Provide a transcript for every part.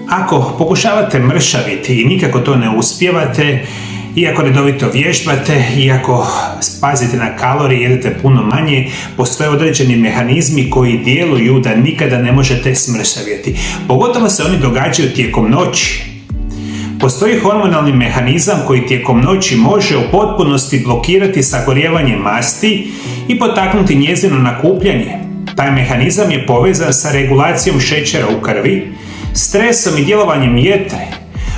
Ako pokušavate mršaviti i nikako to ne uspijevate, iako redovito vježbate, iako pazite na kalorije, jedete puno manje, postoje određeni mehanizmi koji djeluju da nikada ne možete smršavjeti. Pogotovo se oni događaju tijekom noći. Postoji hormonalni mehanizam koji tijekom noći može u potpunosti blokirati sagorijevanje masti i potaknuti njezino nakupljanje. Taj mehanizam je povezan sa regulacijom šećera u krvi, stresom i djelovanjem jetre.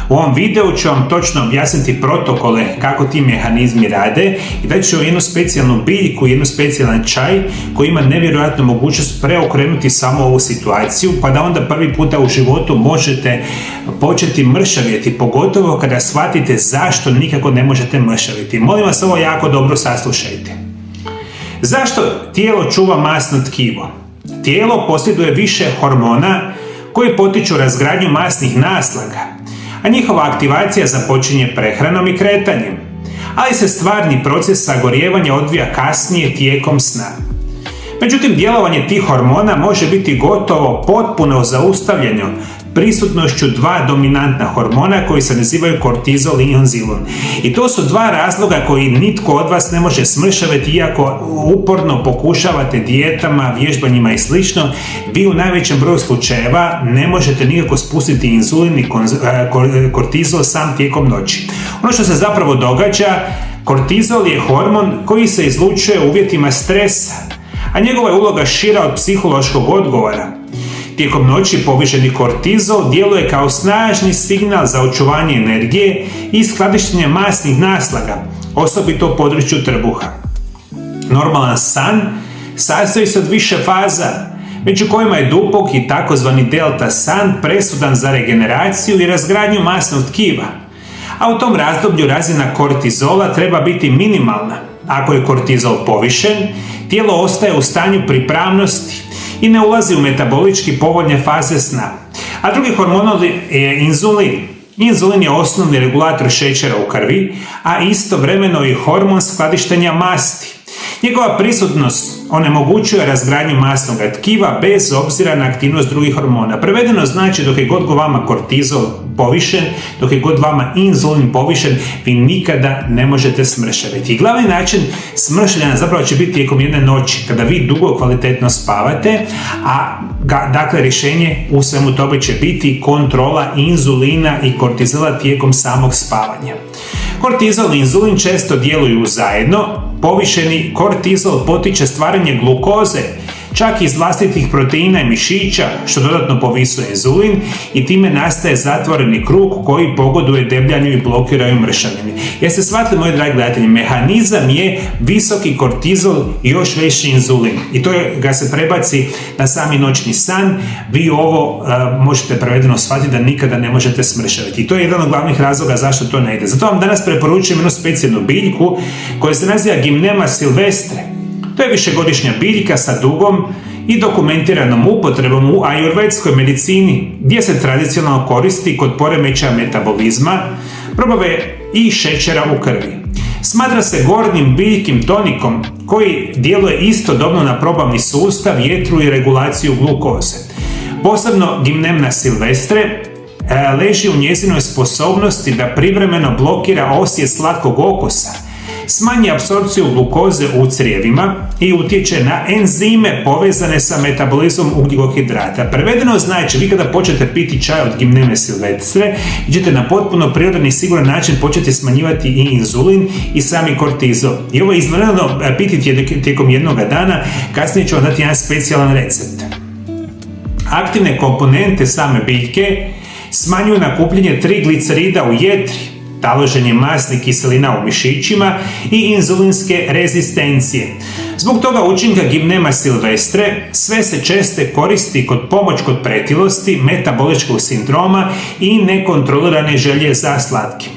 U ovom videu ću vam točno objasniti protokole kako ti mehanizmi rade i da ću jednu specijalnu biljku, jednu specijalan čaj koji ima nevjerojatnu mogućnost preokrenuti samo ovu situaciju, pa da onda prvi puta u životu možete početi mršavjeti, pogotovo kada shvatite zašto nikako ne možete mršaviti. Molim vas, ovo jako dobro saslušajte. Zašto tijelo čuva masno tkivo? Tijelo posjeduje više hormona koji potiču razgradnju masnih naslaga, a njihova aktivacija započinje prehranom i kretanjem, ali se stvarni proces sagorijevanja odvija kasnije tijekom sna. Međutim, djelovanje tih hormona može biti gotovo potpuno zaustavljeno prisutnošću dva dominantna hormona koji se nazivaju kortizol i inzulin. I to su dva razloga koji nitko od vas ne može smršaviti, iako uporno pokušavate dijetama, vježbanjima i slično. Vi u najvećem broju slučajeva ne možete nikako spustiti inzulin i kortizol sam tijekom noći. Ono što se zapravo događa, kortizol je hormon koji se izlučuje u uvjetima stresa, a njegova je uloga šira od psihološkog odgovora. Tijekom noći povišeni kortizol djeluje kao snažni signal za očuvanje energije i skladištenje masnih naslaga, osobito u području trbuha. Normalan san sastoji se od više faza, među kojima je dubok i takozvani delta san presudan za regeneraciju i razgradnju masnog tkiva. A u tom razdoblju razina kortizola treba biti minimalna. Ako je kortizol povišen, tijelo ostaje u stanju pripravnosti i ne ulazi u metabolički povoljne faze sna. A drugi hormon je inzulin. Inzulin je osnovni regulator šećera u krvi, a istovremeno i hormon skladištenja masti. Njegova prisutnost onemogućuje razgradnju masnog tkiva bez obzira na aktivnost drugih hormona. Prevedeno znači, dok je god vama kortizol povišen, dok je god vama inzulin povišen, vi nikada ne možete smršaviti. I glavni način smršavanja zapravo će biti tijekom jedne noći, kada vi dugo kvalitetno spavate, a dakle rješenje u svemu tome će biti kontrola inzulina i kortizola tijekom samog spavanja. Kortizol i inzulin često djeluju zajedno. Povišeni kortizol potiče stvaranje glukoze, čak iz vlastitih proteina i mišića, što dodatno povisuje inzulin i time nastaje zatvoreni krug koji pogoduje debljanju i blokiraju mršavljenje. Jeste shvatili, moji dragi gledatelji, mehanizam je visoki kortizol i još veći inzulin. I to ga se prebaci na sami noćni san. Vi ovo možete prevedeno shvatiti da nikada ne možete smršaviti. I to je jedan od glavnih razloga zašto to ne ide. Zato vam danas preporučujem jednu specijalnu biljku koja se naziva Gymnema sylvestre. To je višegodišnja biljka sa dugom i dokumentiranom upotrebom u ajurvedskoj medicini, gdje se tradicionalno koristi kod poremećaja metabolizma, probave i šećera u krvi. Smatra se gornjim biljkim tonikom koji djeluje istodobno na probavni sustav, jetru i regulaciju glukoze. Posebno Gymnema sylvestre leži u njezinoj sposobnosti da privremeno blokira osjet slatkog okusa, smanji apsorpciju glukoze u crijevima i utječe na enzime povezane sa metabolizmom ugljikohidrata. Prevedeno znači, vi kada počnete piti čaj od Gymneme sylvestre, vi ćete na potpuno prirodan i siguran način početi smanjivati i inzulin i sami kortizol. I ovo je izvanredno piti tijekom jednog dana, kasnije ću vam dati jedan specijalan recept. Aktivne komponente same biljke smanjuju nakupljanje triglicerida u jetri, taloženje masnih kiselina u mišićima i inzulinske rezistencije. Zbog toga učinka Gymnema sylvestre sve se često koristi kod pomoć kod pretilosti, metaboličkog sindroma i nekontrolirane želje za slatkim.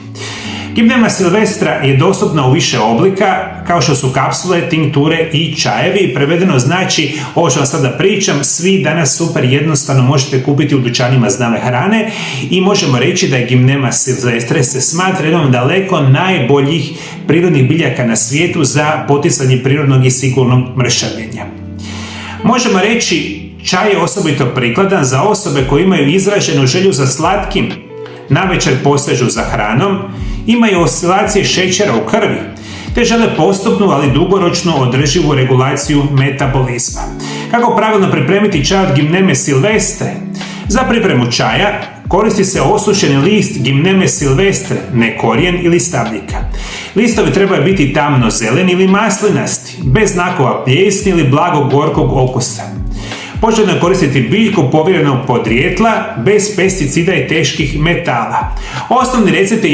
Gymnema sylvestre je dostupna u više oblika, kao što su kapsule, tinkture i čajevi. Prevedeno znači, ovo što vam sada pričam, svi danas super jednostavno možete kupiti u dućanima zdrave hrane i možemo reći da je Gymnema sylvestre se smatra jednom daleko najboljih prirodnih biljaka na svijetu za poticanje prirodnog i sigurnog mršavljenja. Možemo reći Čaj je osobito prikladan za osobe koje imaju izraženu želju za slatkim, navečer posežu za hranom, imaju oscilacije šećera u krvi, te žele postupnu, ali dugoročnu održivu regulaciju metabolizma. Kako pravilno pripremiti čaj od Gymneme sylvestre? Za pripremu čaja koristi se osušeni list Gymneme sylvestre, ne korijen ili stabljika. Listovi trebaju biti tamno zeleni ili maslinasti, bez znakova plijesni ili blagog gorkog okusa. Poželjno je koristiti biljku povjerenog podrijetla, bez pesticida i teških metala. Osnovni recept je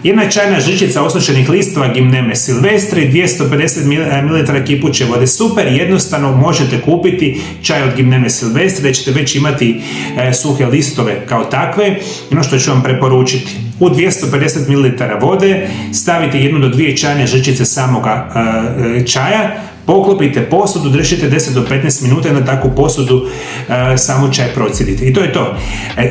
jedna čajna žličica osušenih listova Gymneme sylvestre i 250 ml kipuće vode. Super, jednostavno možete kupiti čaj od Gymneme sylvestre da ćete već imati suhe listove kao takve. Ono što ću vam preporučiti, u 250 ml vode stavite 1 do 2 čajne žličice samoga čaja, poklopite posudu, držite 10 do 15 minuta i na takvu posudu samo čaj procjedite. I to je to.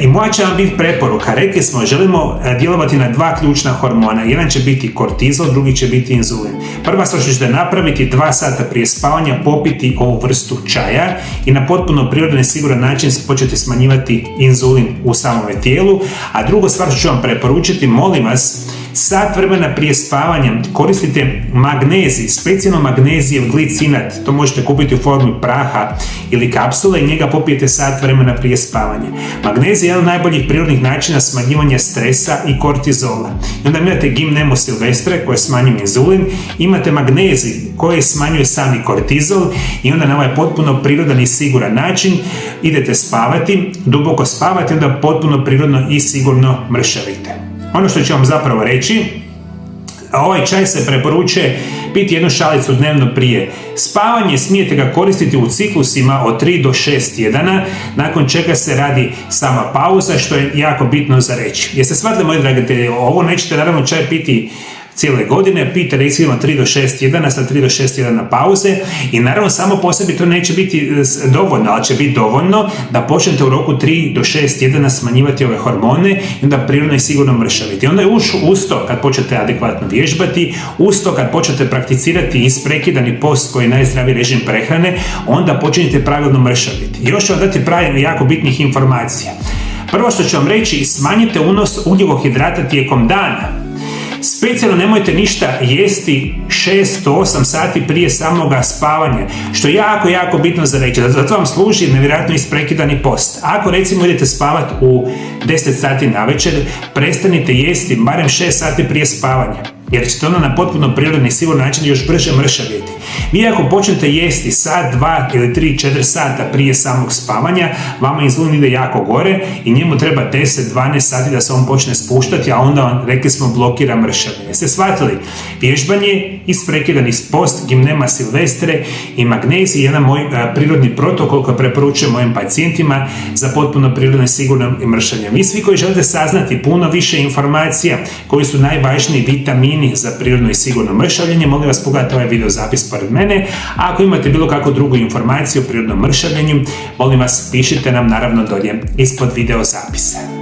I moja će vam biti preporuka. Rekli smo, želimo djelovati na 2 ključna hormona. Jedan će biti kortizol, drugi će biti inzulin. Prva stvar što ćete napraviti, 2 sata prije spavanja popiti ovu vrstu čaja i na potpuno prirodan i siguran način početi smanjivati inzulin u samome tijelu. A druga stvar što ću vam preporučiti, molim vas, sat vremena prije spavanja koristite magnezij, specijalno magnezijev glicinat. To možete kupiti u formi praha ili kapsule i njega popijete sat vremena prije spavanja. Magnezij je jedan od najboljih prirodnih načina smanjivanja stresa i kortizola. I onda imate Gymneme sylvestre koje smanjuje inzulin, imate magnezij koji smanjuje sami kortizol i onda na ovaj potpuno prirodan i siguran način idete spavati, duboko spavati, onda potpuno prirodno i sigurno mršavite. Ono što ću vam zapravo reći, ovaj čaj se preporučuje piti 1 šalicu dnevno prije spavanja, smijete ga koristiti u ciklusima od 3 do 6 tjedana, nakon čega se radi sama pauza, što je jako bitno za reći. Jeste shvatili, moji dragi, ovo nećete naravno čaj piti cijele godine, pijte recimo 3 do 6 tjedana sa 3 do 6 tjedana pauze i naravno samo po sebi to neće biti dovoljno, ali će biti dovoljno da počnete u roku 3 do 6 tjedana smanjivati ove hormone i onda prirodno i sigurno mršaviti. Onda je uz to kad počnete adekvatno vježbati, uz to kad počnete prakticirati isprekidani post koji je najzdraviji režim prehrane, onda počinjete pravilno mršaviti. Još ću vam dati jako bitnih informacija. Prvo što ću vam reći, smanjite unos ugljikohidrata tijekom dana. Specijalno nemojte ništa jesti 6 do 8 sati prije samoga spavanja, što je jako bitno za reći. Zato vam služi nevjerojatno isprekidani post. Ako recimo idete spavati u 10 sati navečer, prestanite jesti barem 6 sati prije spavanja, jer ćete onda na potpuno prirodan i siguran način još brže mršaviti. Vi ako počnete jesti sat, 2 ili 3, 4 sata prije samog spavanja, vama inzulin ide jako gore i njemu treba 10, 12 sati da se on počne spuštati, a onda on, rekli smo, blokira mršavljenje. Jeste shvatili? Vježbanje, isprekidani post, Gymneme sylvestre i magnezij, jedan moj prirodni protokol koji preporučujem mojim pacijentima za potpuno prirodno i sigurno mršavljenje. Vi svi koji želite saznati puno više informacija koji su najvažniji vitamini za prirodno i sigurno mršavljenje, molim vas pogledajte ovaj video zapis pored mene. A ako imate bilo kakvu drugu informaciju o prirodnom mršavljenju, molim vas pišite nam naravno dolje ispod video zapisa.